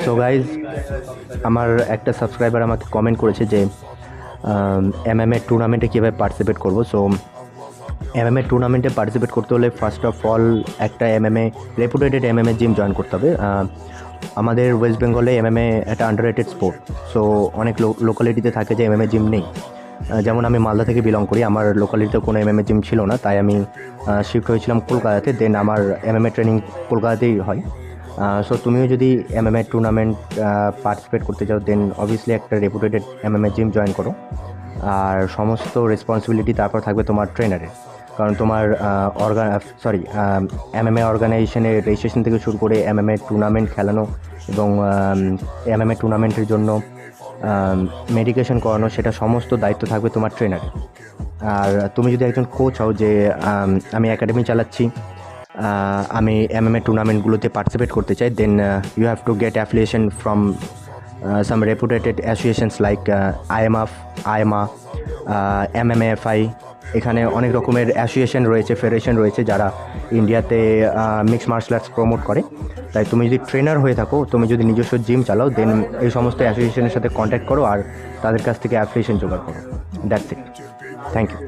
So guys, আমার একটা subscriber আমাকে কমেন্ট করেছে যে MMA টুর্নামেন্টে কীভাবে পার্টিসিপেট করবো। সো MMA টুর্নামেন্টে পার্টিসিপেট করতে হলে ফার্স্ট অফ অল একটা রেপুটেটেড MMA জিম জয়েন করতে হবে। আমাদের ওয়েস্ট বেঙ্গলে MMA একটা আন্ডাররেটেড স্পোর্ট। সো অনেক লোকালিটিতে থাকে যে MMA জিম নেই। যেমন আমি মালদা থেকে বিলং করি, আমার লোকালিটিতে কোনো MMA জিম ছিল না, তাই আমি শিফট হয়েছিলাম কলকাতাতে। দেন আমার MMA ট্রেনিং কলকাতাতেই হয়। সো তুমিও যদি MMA টুর্নামেন্ট পার্টিসিপেট করতে চাও, দেন অবভিয়াসলি একটা রেপুটেটেড MMA জিম জয়েন করো। আর সমস্ত রেসপন্সিবিলিটি তারপর থাকবে তোমার ট্রেনারের, কারণ তোমার MMA অর্গানাইজেশনের রেজিস্ট্রেশন থেকে শুরু করে MMA টুর্নামেন্ট খেলানো এবং MMA টুর্নামেন্টের জন্য মেডিকেশন করানো, সেটা সমস্ত দায়িত্ব থাকবে তোমার ট্রেনারের। আর তুমি যদি একজন কোচ হও যে আমি একাডেমি চালাচ্ছি, আমি MMA টুর্নামেন্টগুলোতে পার্টিসিপেট করতে চাই, then you have to get affiliation from some reputed associations like IMF, IMA, MMAFI। এখানে অনেক রকমের অ্যাসোসিয়েশন রয়েছে, ফেডারেশন রয়েছে যারা ইন্ডিয়াতে মিক্সড মার্শাল আর্টস প্রমোট করে। তাই তুমি যদি ট্রেনার হয়ে থাকো, তুমি যদি নিজস্ব জিম চালাও, দেন এই সমস্ত অ্যাসোসিয়েশনের সাথে কন্ট্যাক্ট করো আর তাদের কাছ থেকে অ্যাফিলিয়েশন জোগাড় করো। That's it. Thank you.